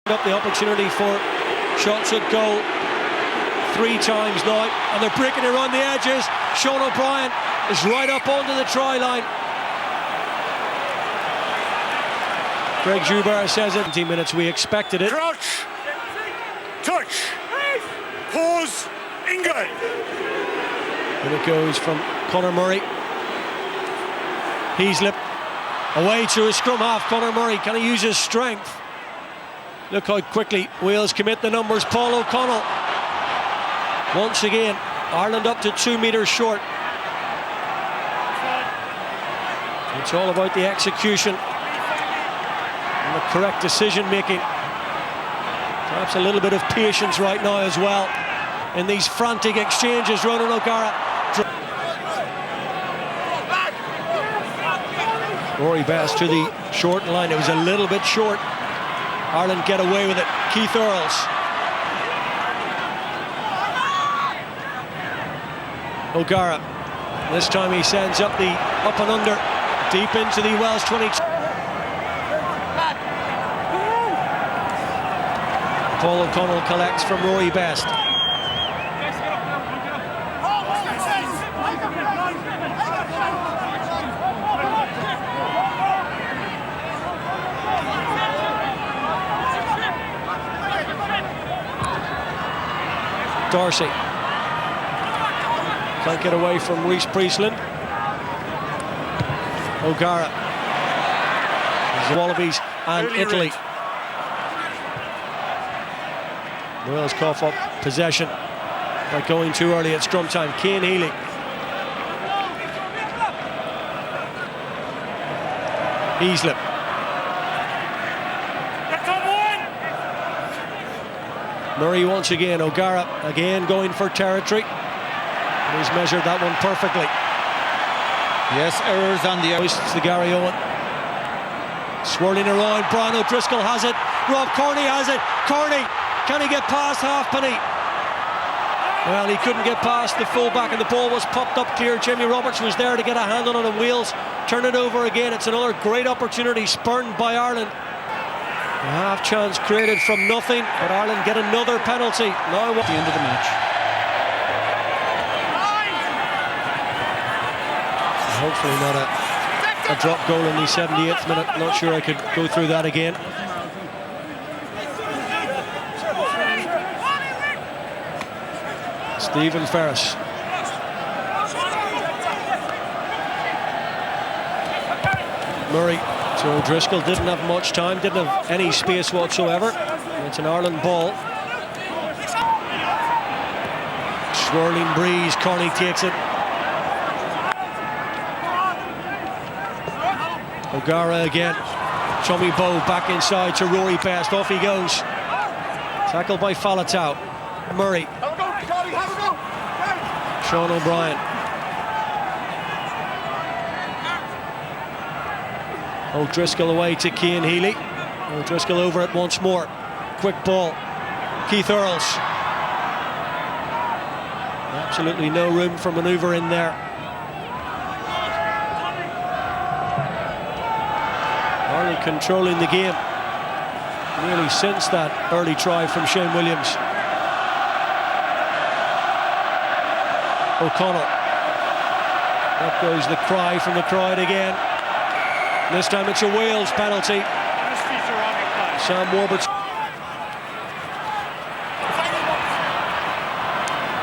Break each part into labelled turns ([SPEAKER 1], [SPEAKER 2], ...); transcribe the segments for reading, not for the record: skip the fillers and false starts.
[SPEAKER 1] Up the opportunity for shots at goal 3 times now, and they're breaking around the edges. Sean O'Brien is right up onto the try line. Greg Joubert says it. 17 minutes, we expected it.
[SPEAKER 2] Crouch, touch, pause, engage.
[SPEAKER 1] And it goes from Conor Murray. Heaslip away to his scrum half. Conor Murray, can he use his strength? Look how quickly Wales commit the numbers. Paul O'Connell. Once again, Ireland up to 2 metres short. It's all about the execution and the correct decision making. Perhaps a little bit of patience right now as well in these frantic exchanges. Ronan O'Gara. Rory Best to the short line. It was a little bit short. Ireland get away with it. Keith Earls. O'Gara. This time he sends up the up and under deep into the Welsh 22. Paul O'Connell collects from Rory Best. Darcy can't get away from Rhys Priestland. O'Gara. The Wallabies and Italy. Wales cough up possession by going too early at scrum time. Cian Healy. Heaslip. Murray once again. O'Gara again going for territory. And he's measured that one perfectly.
[SPEAKER 3] Yes, errors on the
[SPEAKER 1] hoists the Gary Owen. Swirling around. Brian O'Driscoll has it. Rob Kearney has it. Kearney, can he get past Halfpenny? Well, he couldn't get past the fullback, and the ball was popped up clear. Jamie Roberts was there to get a hand on it, and Wales turn it over again. It's another great opportunity spurned by Ireland. A half chance created from nothing, but Ireland get another penalty. Now at the end of the match. Hopefully not a drop goal in the 78th minute. Not sure I could go through that again. Stephen Ferris. Murray. So O'Driscoll didn't have much time, didn't have any space whatsoever. It's an Ireland ball. Swirling breeze, Kearney takes it. O'Gara again. Tommy Bowe back inside to Rory Best. Off he goes. Tackled by Faletau. Murray. Sean O'Brien. O'Driscoll away to Cian Healy. O'Driscoll over it once more. Quick ball. Keith Earls. Absolutely no room for manoeuvre in there. Ireland controlling the game really since that early try from Shane Williams. O'Connell. Up goes the cry from the crowd again. This time it's a Wales penalty. Sam Warburton.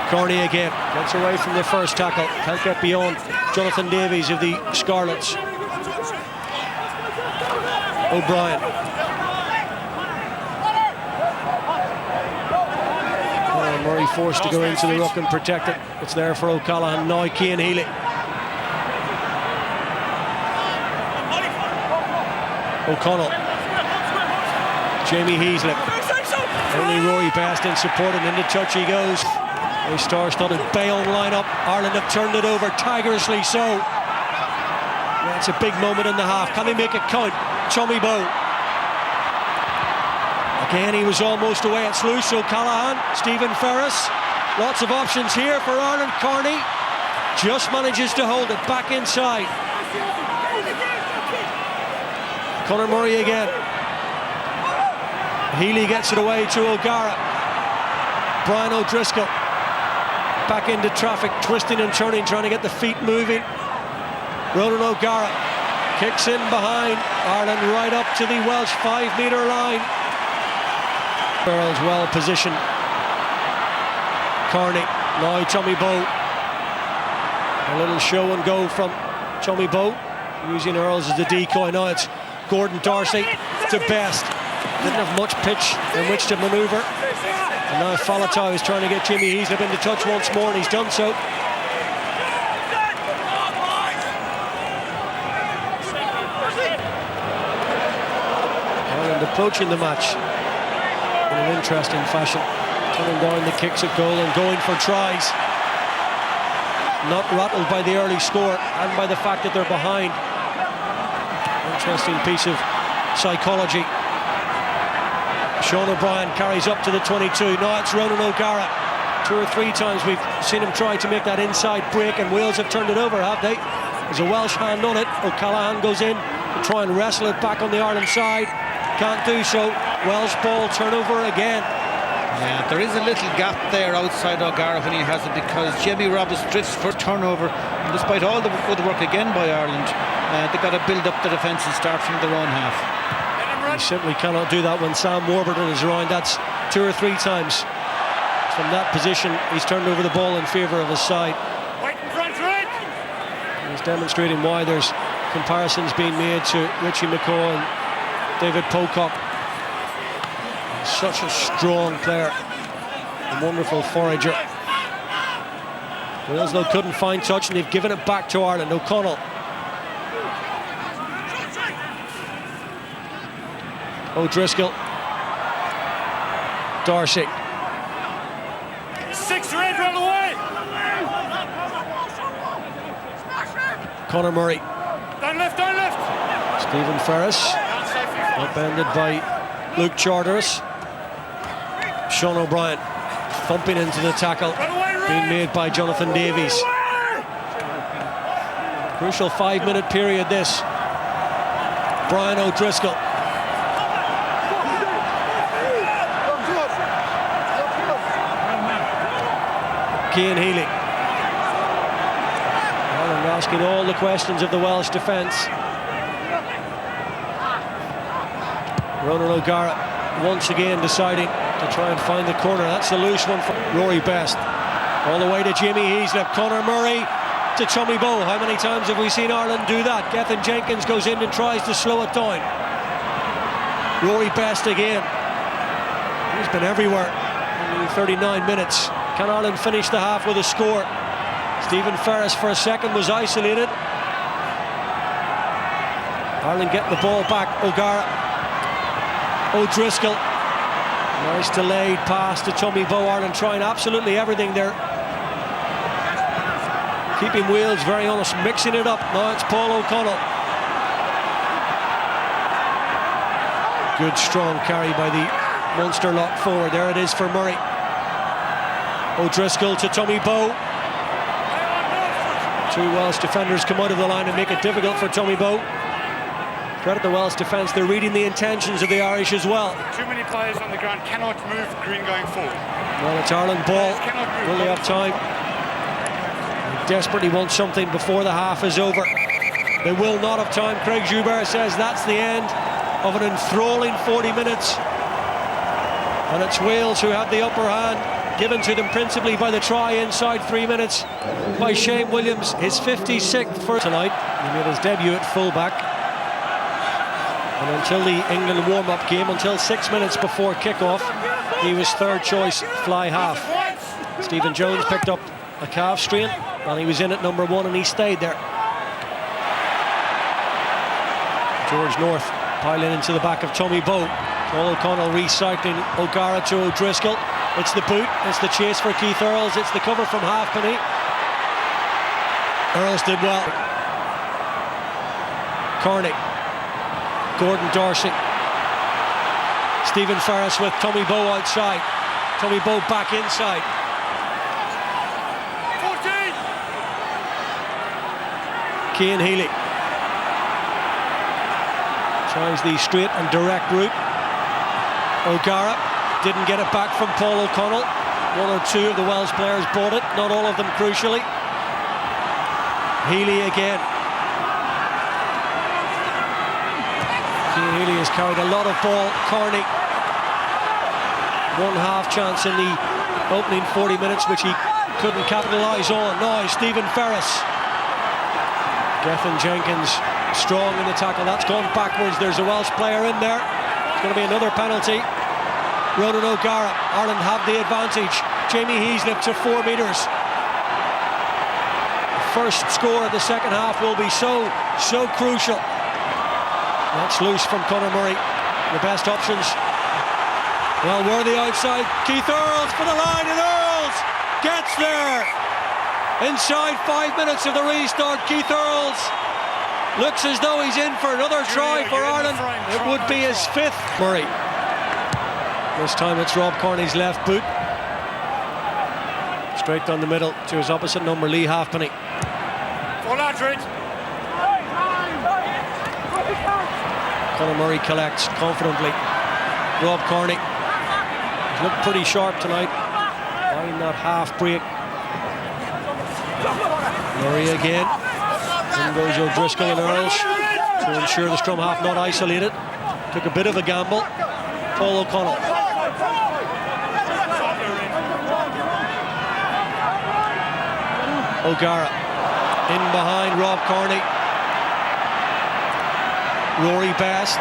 [SPEAKER 1] Kearney again gets away from the first tackle. Can't get beyond Jonathan Davies of the Scarlets. O'Brien. Oh, Murray forced to go into the ruck and protect it. It's there for O'Callaghan. Now Cian Healy. O'Connell. Jamie Heaslip. Only Rory Best in support, and into touch he goes. A star-studded Bayonne lineup. Ireland have turned it over, tigerously so. Yeah, it's a big moment in the half. Can they make it count? Tommy Bowe. Again, he was almost away. It's loose. O'Callaghan, Stephen Ferris. Lots of options here for Ireland. Kearney just manages to hold it back inside. Conor Murray again. Healy gets it away to O'Gara. Brian O'Driscoll back into traffic, twisting and turning, trying to get the feet moving. Ronan O'Gara kicks in behind. Ireland right up to the Welsh 5-metre line. Earls well positioned. Kearney, now Tommy Bowe. A little show and go from Tommy Bowe, using Earls as the decoy. Now it's Gordon Darcy to Best. Didn't have much pitch in which to manoeuvre. And now Falatau is trying to get Jimmy Heaslip into touch once more, and he's done so. Ireland approaching the match in an interesting fashion, turning down the kicks at goal and going for tries. Not rattled by the early score and by the fact that they're behind. Interesting piece of psychology. Sean O'Brien carries up to the 22. Now it's Ronan O'Gara. 2 or 3 times we've seen him try to make that inside break, and Wales have turned it over, have they? There's a Welsh hand on it. O'Callaghan goes in to try and wrestle it back on the Ireland side. Can't do so. Welsh ball turnover again.
[SPEAKER 3] Yeah, there is a little gap there outside O'Gara when he has it, because Jamie Roberts drifts for turnover. And despite all the good work again by Ireland, they've got to build up the defence and start from their own half.
[SPEAKER 1] You simply cannot do that when Sam Warburton is around. That's 2 or 3 times from that position he's turned over the ball in favour of his side. He's demonstrating why there's comparisons being made to Richie McCaw and David Pocock. Such a strong player, a wonderful forager. Wales though couldn't find touch, and they've given it back to Ireland. O'Connell. O'Driscoll. Darcy.
[SPEAKER 2] 6 red right away.
[SPEAKER 1] Conor Murray.
[SPEAKER 2] Down left.
[SPEAKER 1] Stephen Ferris. Upended by Luke Charteris. Sean O'Brien thumping into the tackle, being made by Jonathan Davies. Crucial 5-minute period this. Brian O'Driscoll. Cian Healy. Ireland asking all the questions of the Welsh defence. Ronan O'Gara once again deciding to try and find the corner. That's a loose one from Rory Best. All the way to Jimmy Heaslip. Conor Murray to Tommy Bowe. How many times have we seen Ireland do that? Gethin Jenkins goes in and tries to slow it down. Rory Best again. He's been everywhere in 39 minutes. Can Ireland finish the half with a score? Stephen Ferris for a second was isolated. Ireland getting the ball back. O'Gara. O'Driscoll. Nice delayed pass to Tommy Bowe. Ireland trying absolutely everything there, keeping Wales very honest, mixing it up. Now it's Paul O'Connell. Good strong carry by the Munster lock forward. There it is for Murray. O'Driscoll to Tommy Bowe. 2 Welsh defenders come out of the line and make it difficult for Tommy Bowe. Credit the Welsh defence, they're reading the intentions of the Irish as well.
[SPEAKER 2] Too many players on the ground, cannot move Green going forward.
[SPEAKER 1] Well, it's Ireland ball. Will they have time? They desperately want something before the half is over. They will not have time. Craig Joubert says that's the end of an enthralling 40 minutes. And it's Wales who had the upper hand, given to them principally by the try inside 3 minutes by Shane Williams, his 56th for tonight. He made his debut at fullback. And until the England warm-up game, until 6 minutes before kick-off, he was third choice fly half. Stephen Jones picked up a calf strain, and he was in at number 1, and he stayed there. George North piling into the back of Tommy Bowe. Paul O'Connell recycling O'Gara to O'Driscoll. It's the boot, it's the chase for Keith Earls, it's the cover from Halfpenny. Earls did well. Kearney. Gordon Darcy. Stephen Ferris with Tommy Bowe outside. Tommy Bowe back inside.
[SPEAKER 2] 14.
[SPEAKER 1] Cian Healy tries the straight and direct route. O'Gara didn't get it back from Paul O'Connell. One or two of the Welsh players bought it, not all of them crucially. Healy again. Cian Healy has carried a lot of ball. Carney, one half chance in the opening 40 minutes which he couldn't capitalise on. Now Stephen Ferris. Gethin Jenkins strong in the tackle. That's gone backwards. There's a Welsh player in there. It's going to be another penalty. Ronan O'Gara. Ireland have the advantage. Jamie Heaslip to 4 metres. The first score of the second half will be so crucial. That's loose from Conor Murray. The best options. Well, Worthy outside. Keith Earls for the line, and Earls gets there. Inside 5 minutes of the restart, Keith Earls looks as though he's in for another try for Ireland. It would be his 5th. Murray. This time it's Rob Kearney's left boot. Straight down the middle to his opposite number, Lee Halfpenny.
[SPEAKER 2] Full Aldred.
[SPEAKER 1] Conor Murray collects confidently. Rob Kearney. He's looked pretty sharp tonight. Buying that half break. Murray again. In goes O'Driscoll and Earls to ensure the scrum half not isolated. Took a bit of a gamble. Paul O'Connell. O'Gara in behind Rob Kearney. Rory Best.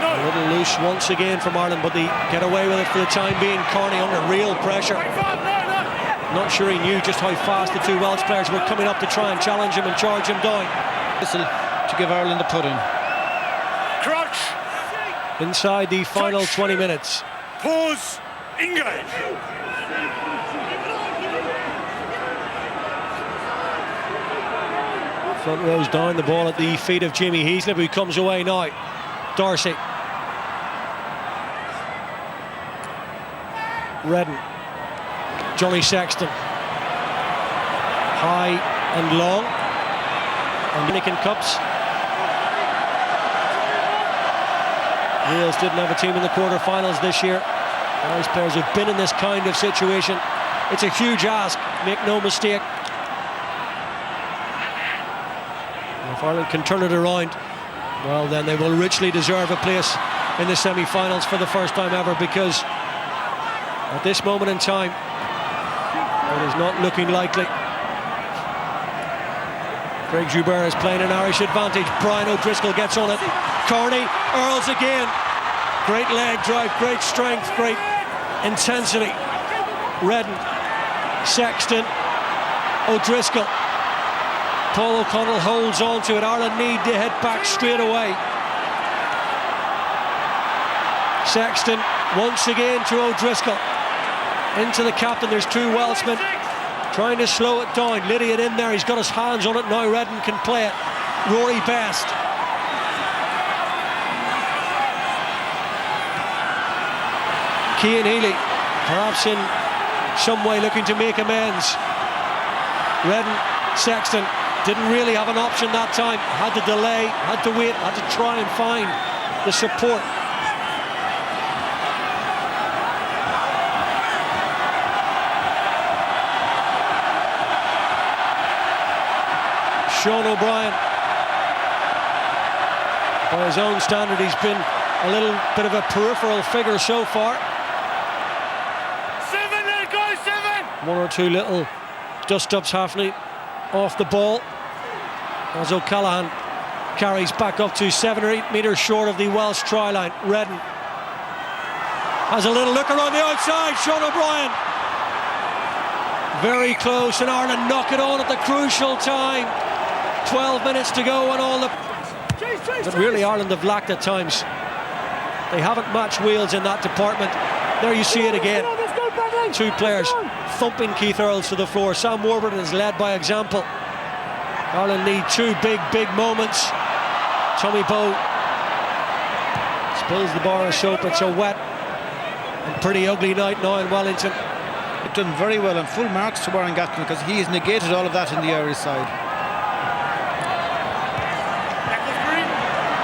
[SPEAKER 1] A little loose once again from Ireland, but they get away with it for the time being. Kearney under real pressure. Not sure he knew just how fast the two Welsh players were coming up to try and challenge him and charge him down.
[SPEAKER 3] Whistle to give Ireland a put-in.
[SPEAKER 2] Crouch.
[SPEAKER 1] Inside the final 20 minutes.
[SPEAKER 2] Pause. Engage.
[SPEAKER 1] Front row's down, the ball at the feet of Jamie Heaslip, who comes away now. Darcy. Redden. Johnny Sexton. High and long. And Dominican Cups. Wales didn't have a team in the quarter-finals this year. Irish players have been in this kind of situation. It's a huge ask, make no mistake. If Ireland can turn it around, well, then they will richly deserve a place in the semi-finals for the first time ever, because at this moment in time, it is not looking likely. Craig Joubert is playing an Irish advantage. Brian O'Driscoll gets on it. Kearney, Earls again. Great leg drive, great strength, great intensity. Redden, Sexton, O'Driscoll. Paul O'Connell holds on to it. Ireland need to head back straight away. Sexton once again to O'Driscoll. Into the captain, there's two Welshmen trying to slow it down. Lydiard in there, he's got his hands on it now. Redden can play it. Rory Best. Cian Healy, perhaps in some way looking to make amends. Redden, Sexton didn't really have an option that time. Had to delay, had to wait, had to try and find the support. Sean O'Brien, by his own standard, he's been a little bit of a peripheral figure so far.
[SPEAKER 2] 7, there goes 7.
[SPEAKER 1] One or two little dust-ups happening off the ball as O'Callaghan carries back up to 7 or 8 metres short of the Welsh try line. Redden has a little look around the outside. Sean O'Brien very close, and Ireland knock it on at the crucial time. 12 minutes to go, and all the... But really Ireland have lacked at times. They haven't matched Wales in that department. There you see it again. Two players thumping Keith Earls to the floor. Sam Warburton is led by example. Ireland need two big moments. Tommy Bowe spills the bar of soap. It's a wet and pretty ugly night now in Wellington.
[SPEAKER 3] They've done very well, and full marks to Warren Gatton, because he has negated all of that in the Irish side.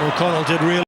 [SPEAKER 1] O'Connell did really